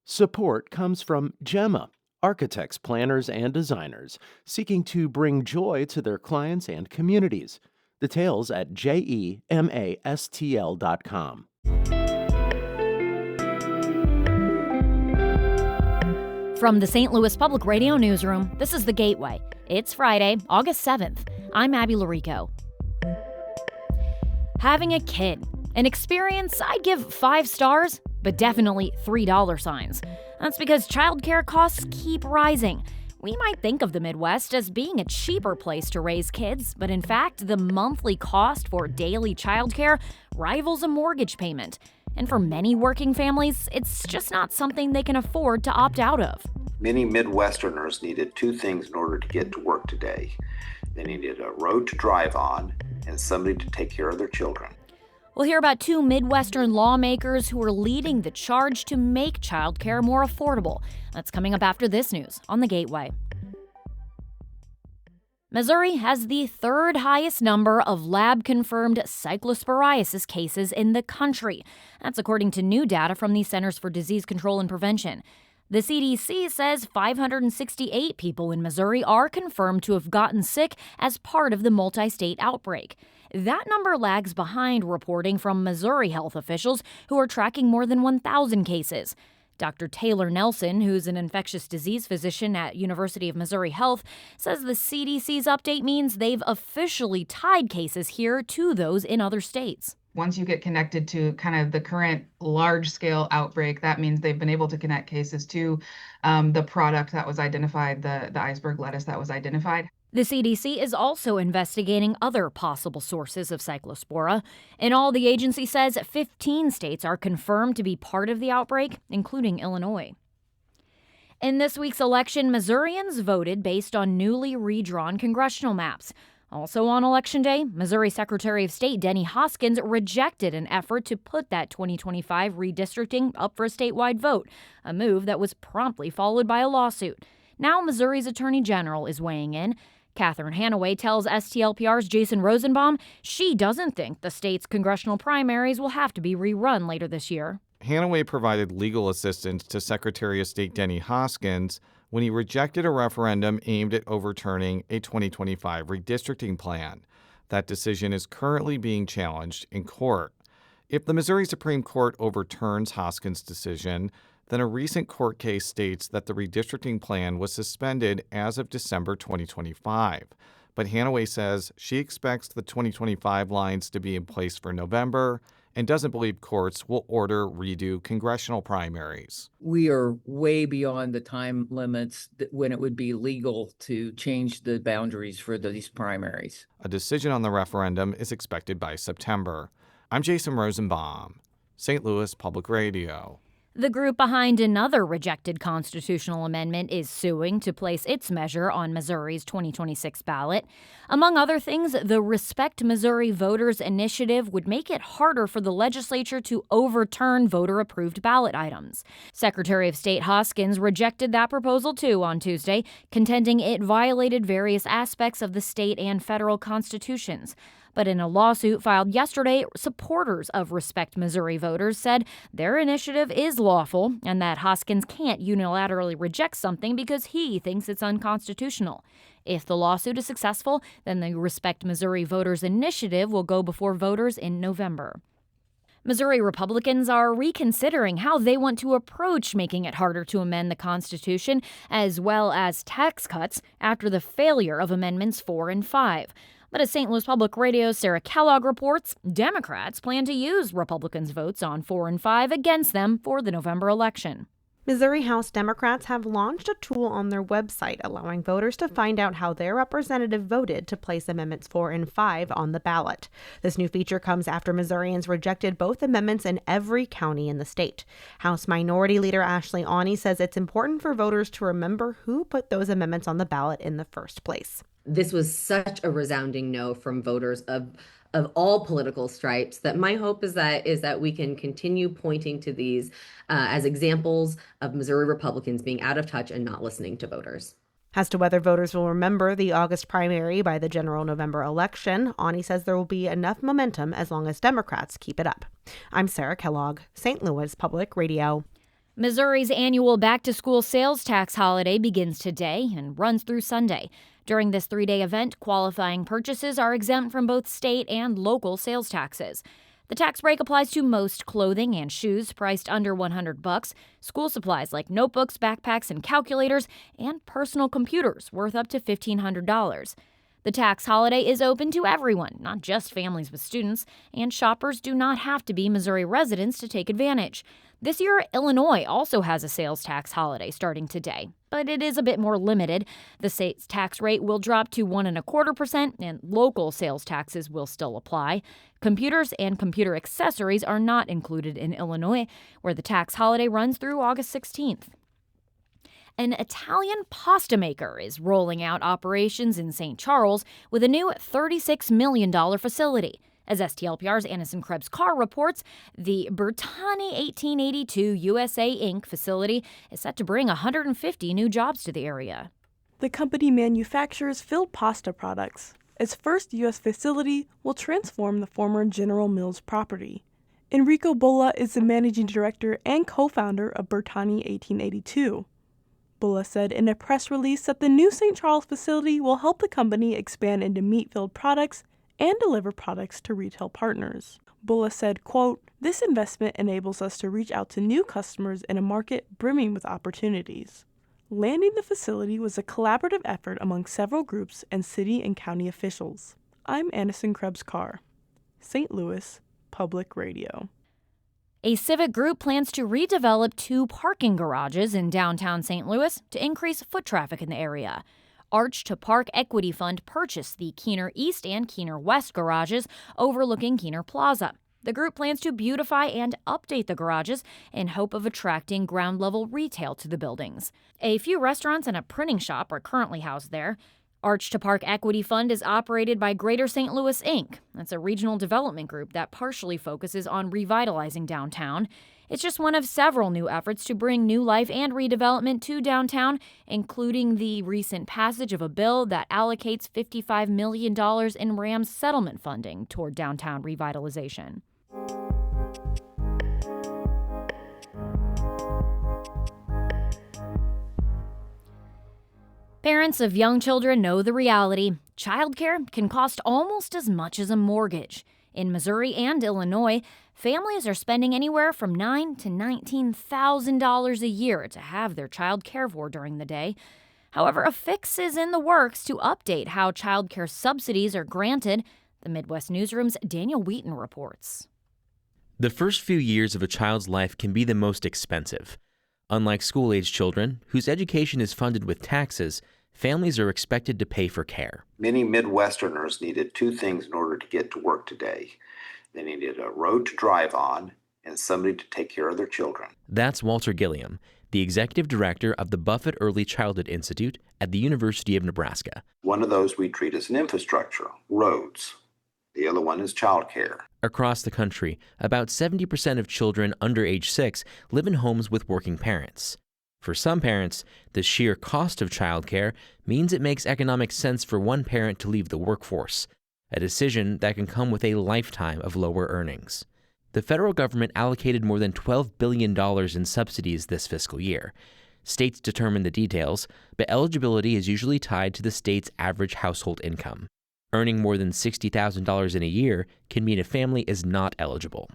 Support comes from Gemma, architects, planners, and designers seeking to bring joy to their clients and communities. Details at gemastl.com. From the St. Louis Public Radio Newsroom, this is The Gateway. It's Friday, August 7th. I'm Abby Larico. Having a kid. An experience I'd give 5 stars, but definitely $3 signs. That's because childcare costs keep rising. We might think of the Midwest as being a cheaper place to raise kids, but in fact, the monthly cost for daily childcare rivals a mortgage payment. And for many working families, it's just not something they can afford to opt out of. Many Midwesterners needed 2 things in order to get to work today. They needed a road to drive on and somebody to take care of their children. We'll hear about 2 Midwestern lawmakers who are leading the charge to make childcare more affordable. That's coming up after this news on The Gateway. Missouri has the 3rd highest number of lab-confirmed cyclosporiasis cases in the country. That's according to new data from the Centers for Disease Control and Prevention. The CDC says 568 people in Missouri are confirmed to have gotten sick as part of the multi-state outbreak. That number lags behind reporting from Missouri health officials who are tracking more than 1,000 cases. Dr. Taylor Nelson, who's an infectious disease physician at University of Missouri Health, says the CDC's update means they've officially tied cases here to those in other states. Once you get connected to kind of the current large-scale outbreak, that means they've been able to connect cases to the product that was identified, the iceberg lettuce that was identified. The CDC is also investigating other possible sources of cyclospora. In all, the agency says 15 states are confirmed to be part of the outbreak, including Illinois. In this week's election, Missourians voted based on newly redrawn congressional maps. Also on Election Day, Missouri Secretary of State Denny Hoskins rejected an effort to put that 2025 redistricting up for a statewide vote, a move that was promptly followed by a lawsuit. Now Missouri's Attorney General is weighing in. Catherine Hanaway tells STLPR's Jason Rosenbaum she doesn't think the state's congressional primaries will have to be rerun later this year. Hanaway provided legal assistance to Secretary of State Denny Hoskins when he rejected a referendum aimed at overturning a 2025 redistricting plan. That decision is currently being challenged in court. If the Missouri Supreme Court overturns Hoskins' decision, then a recent court case states that the redistricting plan was suspended as of December 2025. But Hanaway says she expects the 2025 lines to be in place for November and doesn't believe courts will order redo congressional primaries. We are way beyond the time limits when it would be legal to change the boundaries for these primaries. A decision on the referendum is expected by September. I'm Jason Rosenbaum, St. Louis Public Radio. The group behind another rejected constitutional amendment is suing to place its measure on Missouri's 2026 ballot. Among other things, the Respect Missouri Voters Initiative would make it harder for the legislature to overturn voter-approved ballot items. Secretary of State Hoskins rejected that proposal, too, on Tuesday, contending it violated various aspects of the state and federal constitutions. But in a lawsuit filed yesterday, supporters of Respect Missouri voters said their initiative is lawful and that Hoskins can't unilaterally reject something because he thinks it's unconstitutional. If the lawsuit is successful, then the Respect Missouri Voters Initiative will go before voters in November. Missouri Republicans are reconsidering how they want to approach making it harder to amend the Constitution, as well as tax cuts, after the failure of Amendments 4 and 5. But as St. Louis Public Radio's Sarah Kellogg reports, Democrats plan to use Republicans' votes on 4 and 5 against them for the November election. Missouri House Democrats have launched a tool on their website allowing voters to find out how their representative voted to place Amendments 4 and 5 on the ballot. This new feature comes after Missourians rejected both amendments in every county in the state. House Minority Leader Ashley Awney says it's important for voters to remember who put those amendments on the ballot in the first place. This was such a resounding no from voters of all political stripes that my hope is that we can continue pointing to these as examples of Missouri Republicans being out of touch and not listening to voters. As to whether voters will remember the August primary by the general November election, Awney says there will be enough momentum as long as Democrats keep it up. I'm Sarah Kellogg, St. Louis Public Radio. Missouri's annual back-to-school sales tax holiday begins today and runs through Sunday. During this 3-day event, qualifying purchases are exempt from both state and local sales taxes. The tax break applies to most clothing and shoes priced under $100, school supplies like notebooks, backpacks, and calculators, and personal computers worth up to $1,500. The tax holiday is open to everyone, not just families with students, and shoppers do not have to be Missouri residents to take advantage. This year, Illinois also has a sales tax holiday starting today, but it is a bit more limited. The state's tax rate will drop to 1.25%, and local sales taxes will still apply. Computers and computer accessories are not included in Illinois, where the tax holiday runs through August 16th. An Italian pasta maker is rolling out operations in St. Charles with a new $36 million facility. As STLPR's Anderson Krebs Carr reports, the Bertani 1882 USA Inc. facility is set to bring 150 new jobs to the area. The company manufactures filled pasta products. Its first U.S. facility will transform the former General Mills property. Enrico Bolla is the managing director and co-founder of Bertani 1882. Bolla said in a press release that the new St. Charles facility will help the company expand into meat-filled products and deliver products to retail partners. Bolla said, quote, "This investment enables us to reach out to new customers in a market brimming with opportunities." Landing the facility was a collaborative effort among several groups and city and county officials. I'm Anderson Krebs Carr, St. Louis Public Radio. A civic group plans to redevelop 2 parking garages in downtown St. Louis to increase foot traffic in the area. Arch to Park Equity Fund purchased the Keener East and Keener West garages overlooking Keener Plaza. The group plans to beautify and update the garages in hope of attracting ground-level retail to the buildings. A few restaurants and a printing shop are currently housed there. Arch to Park Equity Fund is operated by Greater St. Louis, Inc. That's a regional development group that partially focuses on revitalizing downtown. It's just one of several new efforts to bring new life and redevelopment to downtown, including the recent passage of a bill that allocates $55 million in Rams settlement funding toward downtown revitalization. Parents of young children know the reality. Childcare can cost almost as much as a mortgage. In Missouri and Illinois, families are spending anywhere from $9,000 to $19,000 a year to have their child cared for during the day. However, a fix is in the works to update how child care subsidies are granted. The Midwest Newsroom's Daniel Wheaton reports. The first few years of a child's life can be the most expensive. Unlike school-age children, whose education is funded with taxes, families are expected to pay for care. Many Midwesterners needed 2 things in order to get to work today. They needed a road to drive on and somebody to take care of their children. That's Walter Gilliam, the executive director of the Buffett Early Childhood Institute at the University of Nebraska. One of those we treat as an infrastructure, roads. The other one is childcare. Across the country, about 70% of children under age 6 live in homes with working parents. For some parents, the sheer cost of childcare means it makes economic sense for one parent to leave the workforce, a decision that can come with a lifetime of lower earnings. The federal government allocated more than $12 billion in subsidies this fiscal year. States determine the details, but eligibility is usually tied to the state's average household income. Earning more than $60,000 in a year can mean a family is not eligible.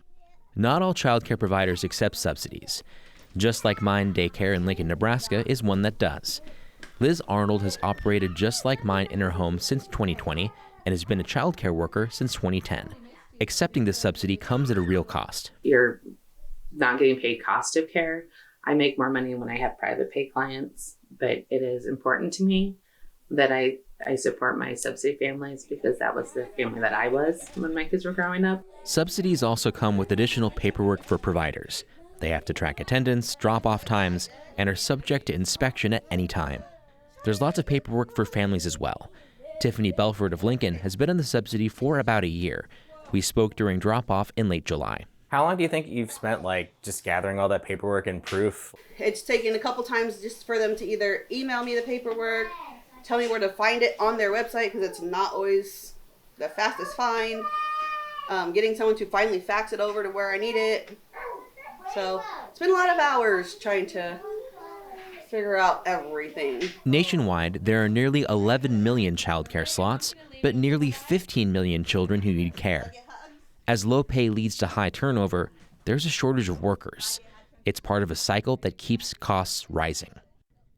Not all childcare providers accept subsidies. Just Like Mine Daycare in Lincoln, Nebraska is one that does. Liz Arnold has operated Just Like Mine in her home since 2020 and has been a childcare worker since 2010. Accepting the subsidy comes at a real cost. You're not getting paid cost of care. I make more money when I have private pay clients, but it is important to me that I support my subsidy families because that was the family that I was when my kids were growing up. Subsidies also come with additional paperwork for providers. They have to track attendance, drop-off times, and are subject to inspection at any time. There's lots of paperwork for families as well. Tiffany Belford of Lincoln has been on the subsidy for about a year. We spoke during drop-off in late July. How long do you think you've spent just gathering all that paperwork and proof? It's taken a couple times just for them to either email me the paperwork, tell me where to find it on their website because it's not always the fastest find. Getting someone to finally fax it over to where I need it. So it's been a lot of hours trying to figure out everything. Nationwide, there are nearly 11 million childcare slots, but nearly 15 million children who need care. As low pay leads to high turnover, there's a shortage of workers. It's part of a cycle that keeps costs rising.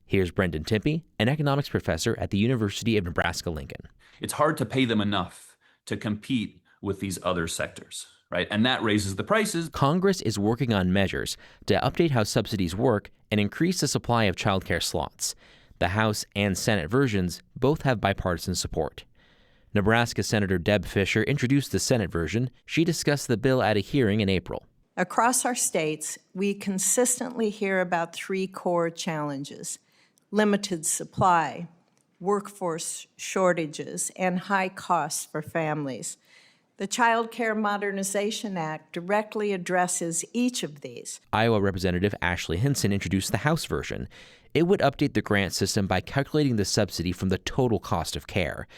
Here's Brendan Timpey, an economics professor at the University of Nebraska-Lincoln. It's hard to pay them enough to compete with these other sectors, right? And that raises the prices. Congress is working on measures to update how subsidies work and increase the supply of childcare slots. The House and Senate versions both have bipartisan support. Nebraska Senator Deb Fischer introduced the Senate version. She discussed the bill at a hearing in April. Across our states, we consistently hear about three core challenges: limited supply, workforce shortages, and high costs for families. The Child Care Modernization Act directly addresses each of these. Iowa Representative Ashley Hinson introduced the House version. It would update the grant system by calculating the subsidy from the total cost of care.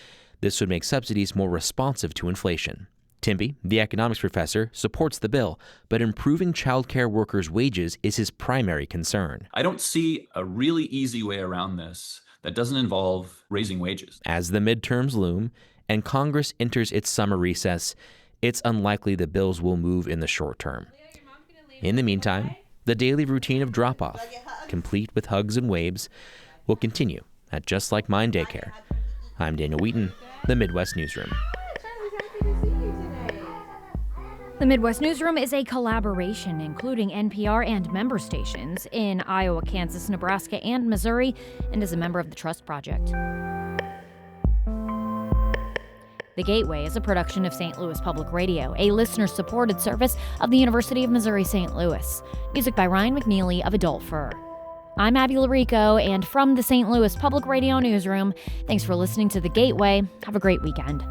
This would make subsidies more responsive to inflation. Timpey, the economics professor, supports the bill, but improving child care workers' wages is his primary concern. I don't see a really easy way around this that doesn't involve raising wages. As the midterms loom and Congress enters its summer recess, it's unlikely the bills will move in the short term. In the meantime, the daily routine of drop-off, complete with hugs and waves, will continue at Just Like Mine Daycare. I'm Daniel Wheaton, the Midwest Newsroom. The Midwest Newsroom is a collaboration including NPR and member stations in Iowa, Kansas, Nebraska, and Missouri, and is a member of the Trust Project. The Gateway is a production of St. Louis Public Radio, a listener-supported service of the University of Missouri-St. Louis. Music by Ryan McNeely of Adult Fur. I'm Abby Larico, and from the St. Louis Public Radio Newsroom, thanks for listening to The Gateway. Have a great weekend.